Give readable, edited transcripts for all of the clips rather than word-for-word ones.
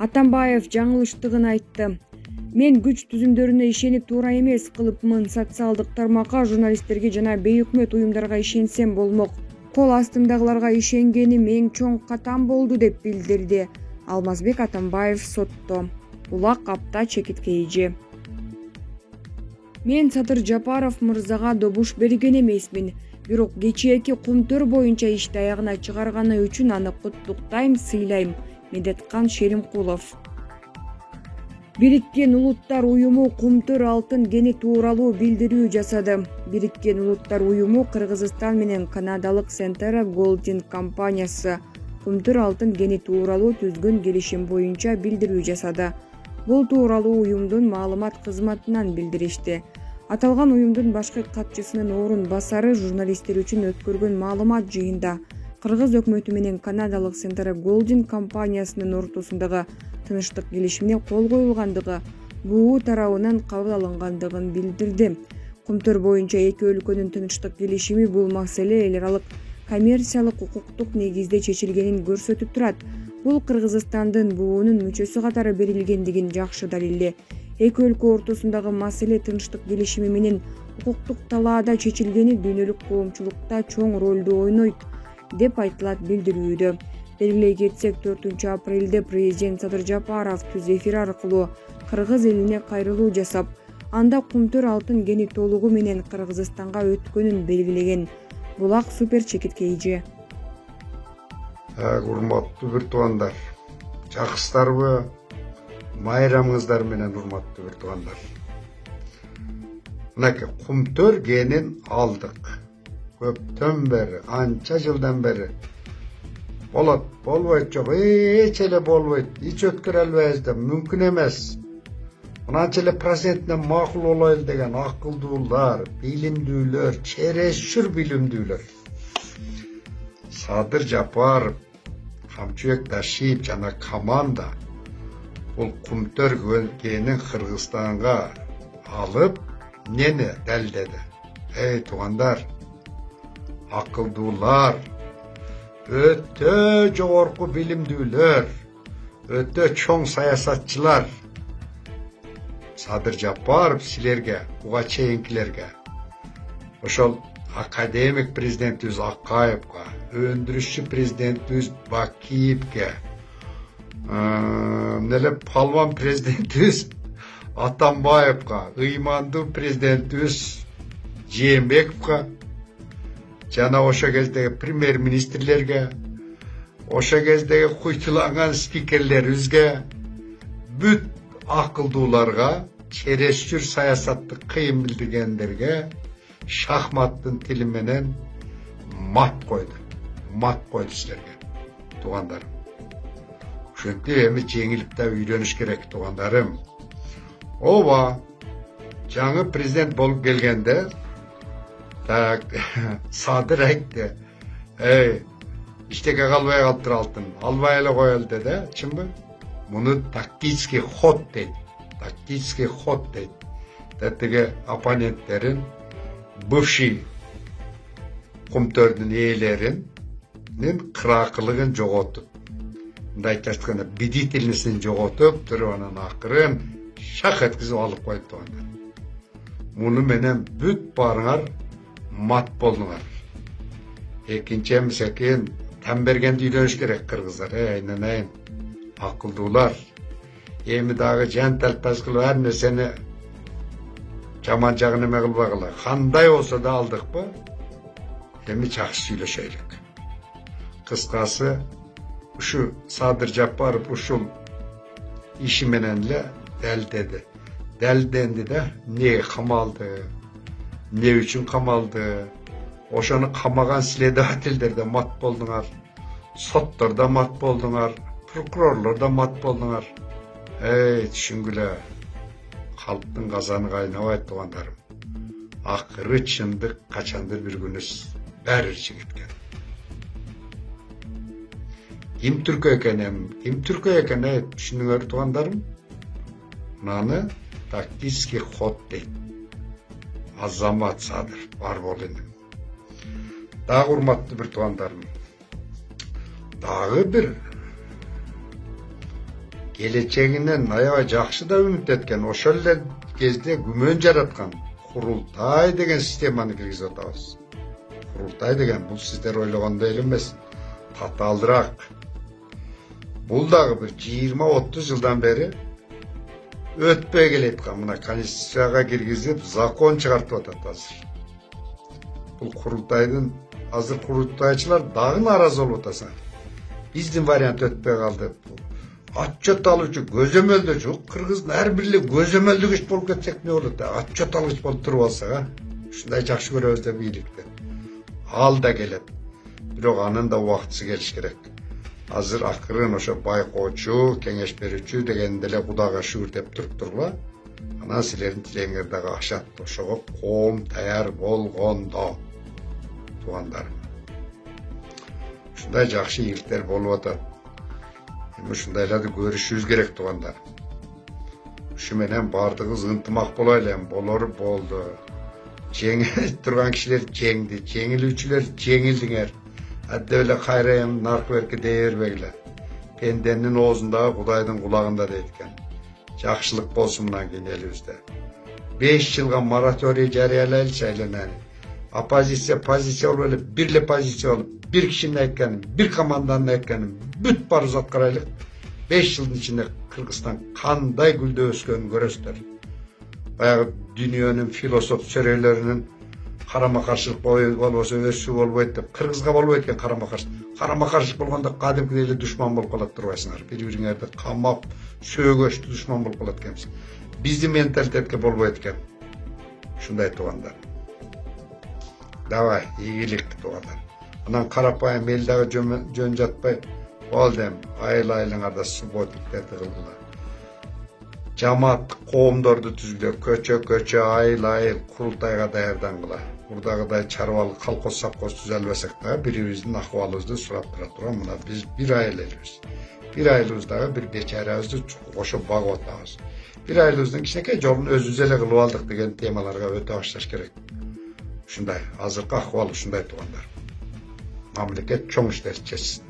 Атамбаев жаңылыштыгын айтты. Мен күч түзүмдөрүнө ишенип туура эмес кылыпмын. Социалдык тармакка, журналисттерге жана бейөкмөт уюмдарга ишенсем болмок. Кол астымдагыларга ишенгеним эң чоң катам болду деп билдирди Алмазбек Атамбаев сотто. Улак апта чекиткейжи. Мен Садыр Жапаров мырзага добуш берген эмесмин. Бирок кечээки кумтөр боюнча ишти аягына чыгарганы үчүн аны куттуктайм, сыйлайм. Медеткан Шеримкулов. Бириккен Улуттар уюму кумтөр алтын кени тууралуу билдирүү жасады. Бириккен Улуттар уюму Кыргызстан менен канадалык Centera Golding компаниясы кумтөр алтын кени тууралуу түзгөн келишим боюнча билдирүү жасады. Бул тууралуу уюмдун маалымат кызматынан билдиришти. Аталган уюмдун башкы катчысынын орун басары журналисттер үчүн өткөргөн маалымат жыйында Кыргыз өкмөтү менен канадалык Centera Golding компаниясынын ортосундагы тынчтык келишимине кол коюлгандыгы БУ тарабынан кабыл алынгандыгын билдирди. Кумтөр боюнча эки өлкөнүн тынчтык келишими бул маселе эл аралык коммерциялык укуктук негизде чечилгенин көрсөтүп турат. Бул Кыргызстандын БУнун мүчөсү катары берилгендигин жакшы далилдөө. Эки өлкө ортосундагы маселе тынчтык келишими менен укуктук талаада чечилгени дүйнөлүк коомчулукта чоң ролду ойнойт деп айтылат билдирүүдө. Белгилей кетсек, 4 апрелде президент Садыр Жапаров түз эфир аркылуу Кыргыз элине кайрылуу жасап, анда кумтөр алтын кени толугу менен Кыргызстанга өткөнүн белгилеген. Булак супер чекиткейжи. Урматтуу бир туугандар, жакшысыздарбы? Майрамыңыздар менен урматтуу бир туугандар. Мынакей кумтөр кенин алдык. Көптөн бери, анча жылдан бери болот, болбойт, жок, эч эле болбойт, эч өткөрө албайбыз деп, мүмкүн эмес. Мынанча эле процентинен макул болойлу деген акылдуулар, билимдүүлөр, чересчур билимдүүлөр. Садыр Жапаров, Камчыбек Ташиев жана команда бул кумтөр кенин Кыргызстанга алып, нени далилдеди? Эй туугандар, акылдуулар, өтө жогорку билимдүүлөр, өтө чоң саясатчылар. Садыр Жапаров силерге, буга чейинкилерге, ошол академик президентибиз Акаевга, өндүрүшчү президентибиз Бакиевге, палван президентибиз Атамбаевга, ыймандуу президентибиз Жээнбековго, жана ошо кездеги премьер-министрлерге, ошо кездеги куйтуланган спикерлерибизге, бүт акылдууларга, чересчур саясатты кыйын билдиргендерге шахматтын тили менен мат койду силерге, туугандарым. Ошентип эми жеңилип да үйрөнүш керек, туугандарым. Ооба, жаңы президент болуп келгенде, так, Садыр айтты, иштеге калбай калыптыр алтын, албай эле коелу деди, чынбы? Муну тактический ход дейт, Тетиги оппоненттерин, бывший кумтөрдүн ээлеринин кыракылыгын жоготуп, мындай айтканда бдительностун жоготуп туруп, анан акырын шак эткизип алып койду туугандар. Муну менен бүт баарыңар мат болдуңар. Экинчи эмсекин там бергенди үйрөнүш керек кыргыздар, айнанайын, акылдуулар. Эми дагы жан талпас кылып ар нерсени жаман жагын эме кылбагыла. Кандай болсо да алдыкпы? Эми жакшы сүйлөшөйлүк. Кыскасы, ушу Садыр Жапаров ушул иши менен эле далилденди да, эмнеге камалды, эмне үчүн камалды, ошону камаган следовательдер да мат болдуңар, соттор да мат болдуңар, прокурорлор да мат болдуңар. Түшүнгүлө, калптын казаны кайнабайт туугандарым. Акыры чындык качандыр бир күнү баары жигиткен. Ким түркө экен, түшүнүңөр туугандарым? Мынаны тактический ход дейт. Азамат Садыр бар болду. Дагы урматтуу бир туугандарым, дагы бир келечегинен аябай жакшы да үмүт эткен, ошол эле кезде күмөн жараткан курултай деген системаны киргизип атабыз. Курултай деген бул сиздер ойлогондой эле эмес, татаалдыраак. Бул дагы бир 20-30 жылдан бери өтпөй келаткан мына конституцияга киргизип закон чыгартып атат азыр. Бул курултайдын азыр курултайчылар дагы нааразы болуп атасың. Биздин вариант өтпөй калды. Отчет алуучу көзөмөлдөчү, кыргыздын ар бир эле көзөмөлдөгүч болуп кетсек эмне болот? Отчет алгыч болуп туруп алсак, ушундай жакшы көрөбүз да бийликти. Ал да келет. Бирок анын да убактысы келиш керек. Азыр акырын ошо байкоочу, кеңеш берүүчү дегенде эле Кудайга шүгүр деп туруптурла. Анан силердин тилеңер дагы ашат. Ошого коом даяр болгондо. Туугандар. Ушундай жакшы ийгиликтер болуп атат. Ушундайларды көрүшүбүз керек, туугандар. Ушу менен бардыгыбыз ынтымак болайлы, болору болду. Жеңип турган кишилер жеңди, жеңилүүчүлөр жеңилдиңер. Адда эле кайрайым наркы берки дей бербегиле. Пенденин оозундагы Кудайдын кулагында дейт экен. Жакшылык болсун мына кийин элибизде. 5 жылга мораторий жарыялайлычы айленени. Оппозиция позиция болуп эле бир эле позиция болуп, bir kişinin aytkanын, bir komandanın aytkanын бүт бар uzat карайлык. 5 жылдын ичинде Кыргызстан кандай гүлдөп өскөнүн көрөсүздөр. Баягы дүйнөнүн философ чөйрөлөрүнүн карама-каршылык болбосо өсүү болбойт деп, Кыргызга болбойт экен карама-каршылык. Карама-каршылык болгондо кадимкидей эле душман болуп калат турбайсыңар. Бири-бириңерди камап, сөөгөчтүү душман болуп калат экенбиз. Биздин менталитетке болбойт экен. Ушундай туугандар. Давай, ийгилик туугандар. Анан карапайым эл дагы жөн жатпай, болдем, айыл-айылыңарда субботниктерди кылдылар. Жамаат коомдорду түзгүлө, көчө, айыл-айыл курултайга даярдангыла. Бурдагыдай чарбалык колхоз-сапкоз түзөлбөсөк дагы бири-бирибиздин акыбалыбызды сурап тура турган мына биз бир айыл элибиз. Бир айылыбыздагы бир бечарабызды кошо багып атабыз. Бир айылыбыздын кичинекей жолун өзүбүз эле кылып алдык деген темаларга өтө башташ керек. Ушундай, азыркы акыбал ушундай туугандар. Мамлекет чоң иштерди чечсин.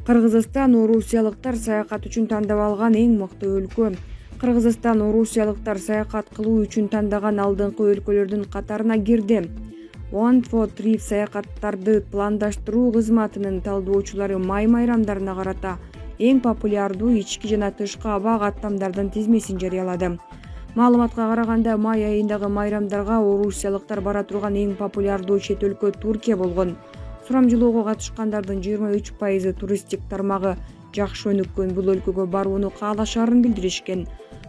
Кыргызстан орусиялыктар саякат үчүн тандап алган эң мыкты өлкө. Кыргызстан орусиялыктар саякат кылуу үчүн тандаган алдыңкы өлкөлөрдүн катарына кирди. One for Trip саякаттарды пландаштыруу кызматынын талдоочулары май майрамдарына карата эң популярдуу ички жана тышкы аба каттамдардын тизмесин жарыялады. Маалыматка караганда, май айындагы майрамдарга орусиялыктар бара турган эң популярдуу чет өлкө Туркия болгон. Сурамжылоого катышкандардын 23% туристтик тармагы жакшы өнүккөн бул өлкөгө барууну каалашарын билдиришкен.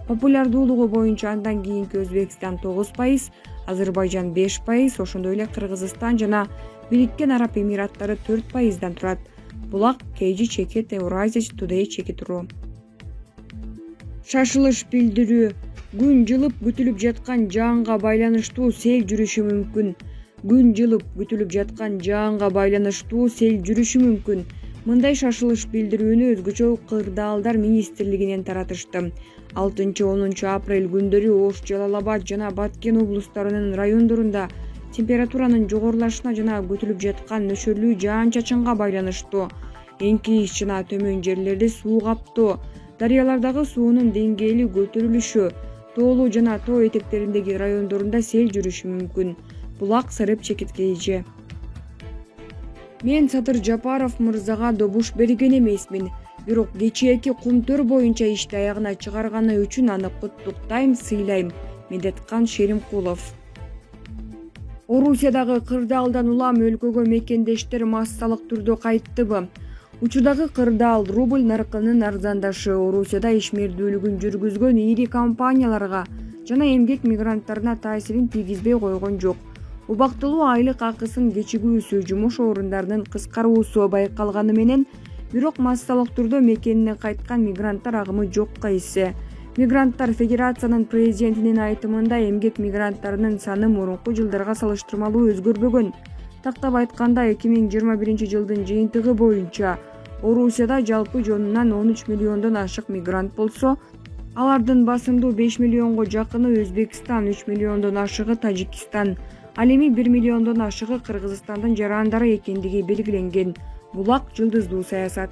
Популярдуулугу боюнча андан кийинки Өзбекстан 9%, Азербайжан 5%, ошондой эле Кыргызстан жана Бириккен Араб Эмираттары 4%дан турат. Булак KG Чекет Евразия Today чеки туруу. Шашылыш билдирүү. Күн жылып күтүлүп жаткан жаанга байланыштуу сел жүрүшү мүмкүн. Күн жылып күтүлүп жаткан жаанга байланыштуу сел жүрүшү мүмкүн. Мындай шашылыш билдирүүнү өзгөчө Кырдаалдар министрлигинен таратышты. 6-10 апрель күндөрү Ош, Жалал-Абад жана Баткен облустарынын райондорунда температуранын жогорулашына жана күтүлүп жаткан нөшөрлүү жаан-чачынга байланыштуу. Эңкейиш жана төмөн жерлерди суу каптоо, дарыялардагы суунун деңгээли көтөрүлүшү, тоолуу жана тоо этектериндеги райондорунда сел жүрүшү мүмкүн. Булак Сарып Чекиткейже. Мен Сатыр Жапаров мырзага добуш берген эмесмин. Бирок кечээки кумтөр боюнча ишти аягына чыгарганы үчүн аны куттуктайм, сыйлайм. Медеткан Шеримкулов. Орусиядагы Кырдаалдан улам өлкөгө мекендештер массалык түрдө кайттыбы? Учурдагы Кырдаал рубль наркынын арзандашы Орусияда ишмердүүлүгүн жүргүзгөн ири компанияларга жана эмгек мигранттарына таасирин тийгизбей койгон жок. Убактылуу айлык акысын кечигүүсү, жумуш орундарынын кыскаруусу байкалганы менен, бирок массалык түрдө мекенине кайткан мигранттар агымы жокко эсе. Мигранттар Федерациянын президентинин айтымында эмгек мигранттарынын саны мурунку жылдарга салыштырмалуу өзгөрбөгөн. Тактап айтканда 2021 жылдын жыйынтыгы боюнча Орусияда жалпы жонунан 13 миллиондон ашык мигрант болсо, алардын басымдуу 5 миллионго жакыны Өзбекстан, 3 миллиондон ашыгы Тажикстан, ал эми 1 миллиондон ашыгы Кыргызстандын жарандары экендиги белгиленген. Булак Жылдыздуу саясат.